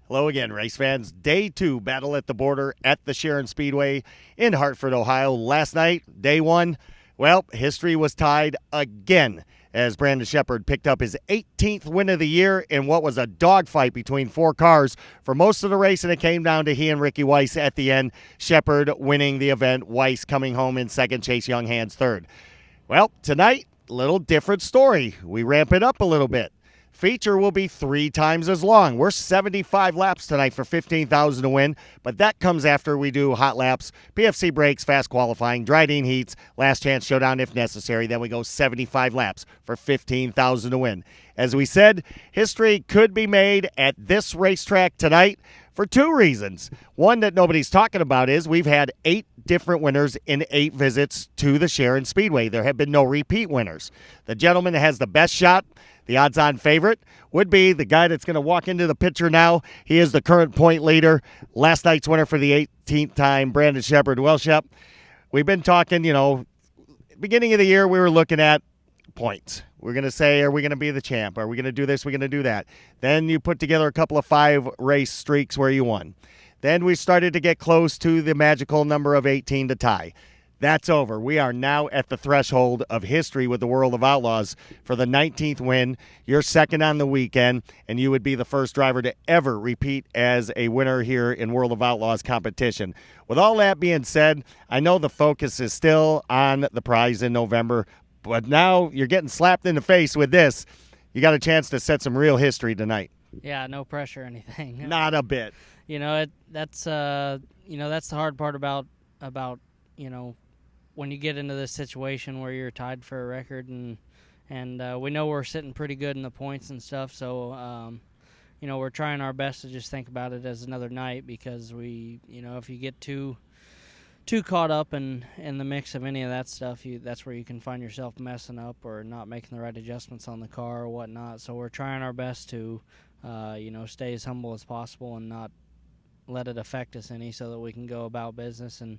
Hello again, race fans. Day 2 battle at the border at the Sharon Speedway in Hartford, Ohio. Last night, day 1, well, history was tied again as Brandon Sheppard picked up his 18th win of the year in what was a dogfight between 4 cars for most of the race, and it came down to he and Ricky Weiss at the end. Sheppard winning the event, Weiss coming home in second, Chase Young hands third. Well, tonight, little different story. We ramp it up a little bit. Feature will be 3 times as long. We're 75 laps tonight for $15,000 to win, but that comes after we do hot laps, PFC breaks, fast qualifying, dry dean heats, last chance showdown if necessary. Then we go 75 laps for $15,000 to win. As we said, history could be made at this racetrack tonight for 2 reasons. One that nobody's talking about is we've had 8 different winners in 8 visits to the Sharon Speedway. There have been no repeat winners. The gentleman that has the best shot, the odds-on favorite, would be the guy that's going to walk into the picture now. He is the current point leader. Last night's winner for the 18th time, Brandon Sheppard. Well, Shepp, we've been talking, beginning of the year we were looking at points. We're going to say, are we going to be the champ? Are we going to do this? Are we going to do that? Then you put together a couple of 5-race streaks where you won. Then we started to get close to the magical number of 18 to tie. That's over. We are now at the threshold of history with the World of Outlaws for the 19th win. You're second on the weekend, and you would be the first driver to ever repeat as a winner here in World of Outlaws competition. With all that being said, I know the focus is still on the prize in November, but now you're getting slapped in the face with this. You got a chance to set some real history tonight. Yeah, no pressure or anything. Not a bit. That's the hard part about when you get into this situation where you're tied for a record, and we know we're sitting pretty good in the points and stuff, so we're trying our best to just think about it as another night, because if you get too caught up in the mix of any of that stuff, that's where you can find yourself messing up or not making the right adjustments on the car or whatnot. So we're trying our best to stay as humble as possible and not let it affect us any, so that we can go about business and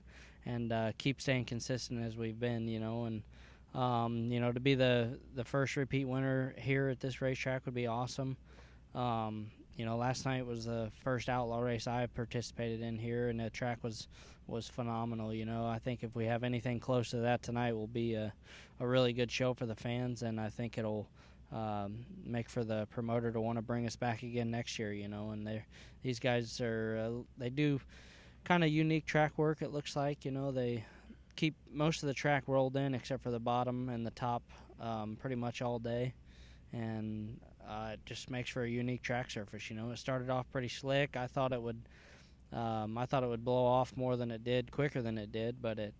keep staying consistent as we've been, to be the first repeat winner here at this racetrack would be awesome. Last night was the first Outlaw race I participated in here, and the track was phenomenal. I think if we have anything close to that tonight, will be a really good show for the fans, and I think it'll make for the promoter to want to bring us back again next year, and these guys they do kind of unique track work. It looks like, they keep most of the track rolled in except for the bottom and the top pretty much all day, and it just makes for a unique track surface. It started off pretty slick. I thought it would blow off more than it did, quicker than it did, but the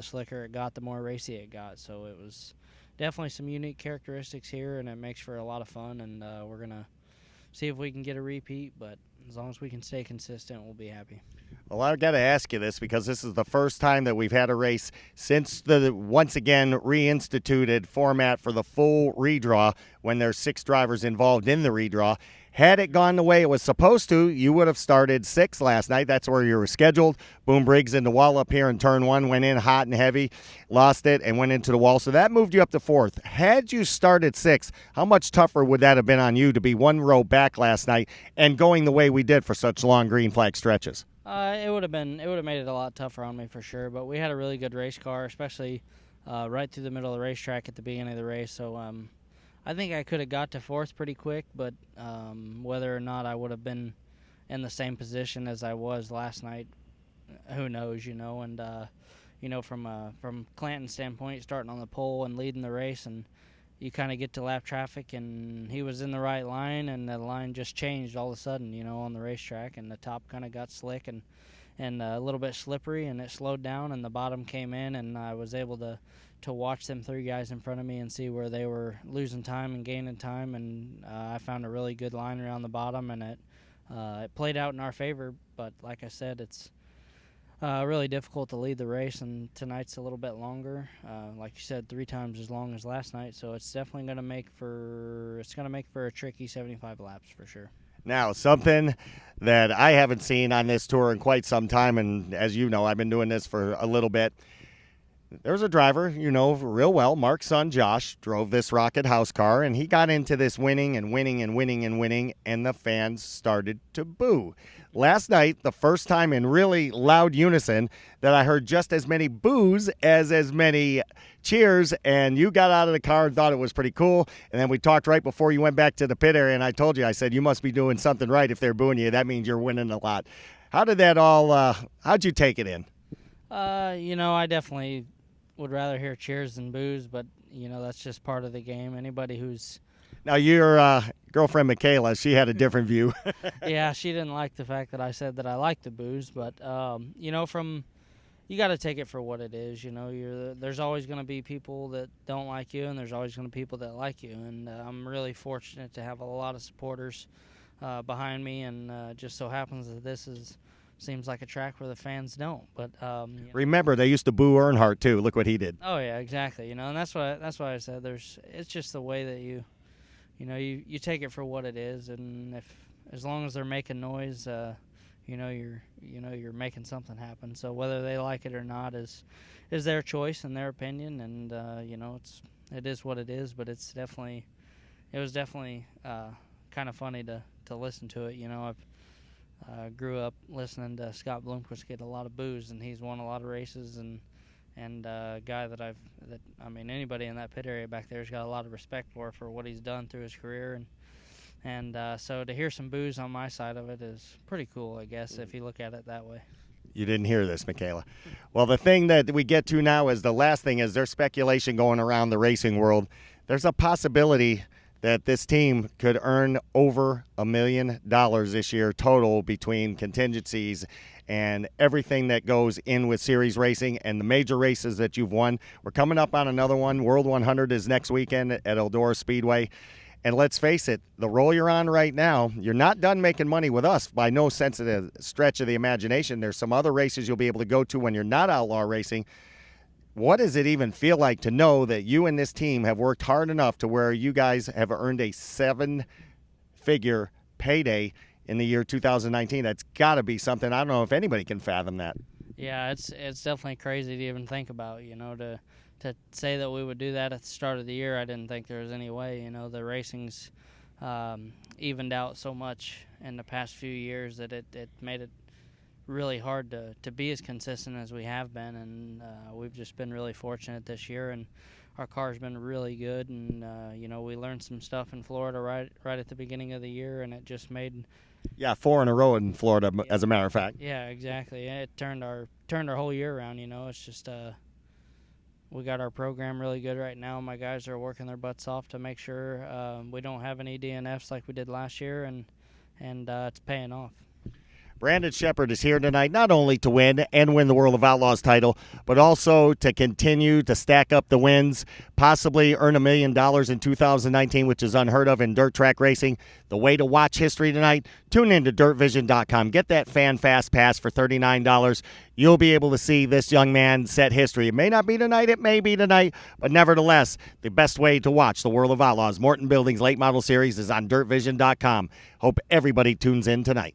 slicker it got, the more racy it got. So it was definitely some unique characteristics here, and it makes for a lot of fun, and we're gonna see if we can get a repeat, but as long as we can stay consistent, we'll be happy. Well, I've got to ask you this, because this is the first time that we've had a race since the once again reinstituted format for the full redraw, when there's 6 drivers involved in the redraw. Had it gone the way it was supposed to, you would have started 6th last night. That's where you were scheduled. Boom Briggs in the wall up here in turn 1, went in hot and heavy, lost it, and went into the wall. So that moved you up to 4th. Had you started 6th, how much tougher would that have been on you to be 1 row back last night and going the way we did for such long green flag stretches? It would have made it a lot tougher on me for sure, but we had a really good race car, especially right through the middle of the racetrack at the beginning of the race. So I think I could have got to 4th pretty quick, but whether or not I would have been in the same position as I was last night, who knows, and from Clanton's standpoint, starting on the pole and leading the race, and you kind of get to lap traffic, and he was in the right line, and the line just changed all of a sudden, on the racetrack, and the top kind of got slick and a little bit slippery, and it slowed down, and the bottom came in, and I was able to watch them 3 guys in front of me and see where they were losing time and gaining time, and I found a really good line around the bottom, and it played out in our favor. But like I said, it's really difficult to lead the race, and tonight's a little bit longer. Like you said, 3 times as long as last night, so it's definitely going to make for a tricky 75 laps for sure. Now, something that I haven't seen on this tour in quite some time, and as you know, I've been doing this for a little bit. There was a driver, you know, real well. Mark's son, Josh, drove this Rocket house car, and he got into this winning, and the fans started to boo. Last night, the first time in really loud unison that I heard just as many boos as many cheers, and you got out of the car and thought it was pretty cool. And then we talked right before you went back to the pit area, and I told you, I said, you must be doing something right if they're booing you. That means you're winning a lot. How did that all, how'd you take it in? I definitely would rather hear cheers than boos, but, that's just part of the game. Anybody who's... Now, your girlfriend, Michaela, she had a different view. Yeah, she didn't like the fact that I said that I like the boos, but, you got to take it for what it is. There's always going to be people that don't like you, and there's always going to be people that like you, and I'm really fortunate to have a lot of supporters behind me, and just so happens that this seems like a track where the fans don't. But remember, they used to boo Earnhardt too. Look what he did. Oh yeah, exactly. And that's why I said it's just the way that you take it for what it is, and as long as they're making noise, you're making something happen. So whether they like it or not is their choice and their opinion, and it is what it is. But it was definitely kind of funny to listen to it. I grew up listening to Scott Bloomquist get a lot of boos, and he's won a lot of races, and a guy that anybody in that pit area back there has got a lot of respect for what he's done through his career, and so to hear some boos on my side of it is pretty cool, I guess, if you look at it that way. You didn't hear this, Michaela. Well, the thing that we get to now is the last thing is there's speculation going around the racing world. There's a possibility that this team could earn over $1 million this year total between contingencies and everything that goes in with series racing and the major races that you've won. We're coming up on another one. World 100 is next weekend at Eldora Speedway. And let's face it, the role you're on right now, you're not done making money with us by no sense of the stretch of the imagination. There's some other races you'll be able to go to when you're not outlaw racing. What does it even feel like to know that you and this team have worked hard enough to where you guys have earned a 7-figure payday in the year 2019? That's got to be something. I don't know if anybody can fathom that. Yeah, it's definitely crazy to even think about, to say that we would do that at the start of the year. I didn't think there was any way. The racing's evened out so much in the past few years that it made it really hard to be as consistent as we have been, and we've just been really fortunate this year, and our car's been really good, and we learned some stuff in Florida right at the beginning of the year, and it just made 4 in a row in Florida, as a matter of fact. Yeah, exactly. It turned our whole year around. It's just we got our program really good right now. My guys are working their butts off to make sure we don't have any DNFs like we did last year, and it's paying off. Brandon Sheppard is here tonight not only to win and win the World of Outlaws title, but also to continue to stack up the wins, possibly earn $1 million in 2019, which is unheard of in dirt track racing. The way to watch history tonight, tune in to dirtvision.com. Get that Fan Fast Pass for $39. You'll be able to see this young man set history. It may not be tonight, it may be tonight, but nevertheless, the best way to watch the World of Outlaws, Morton Buidings Late Model Series, is on dirtvision.com. Hope everybody tunes in tonight.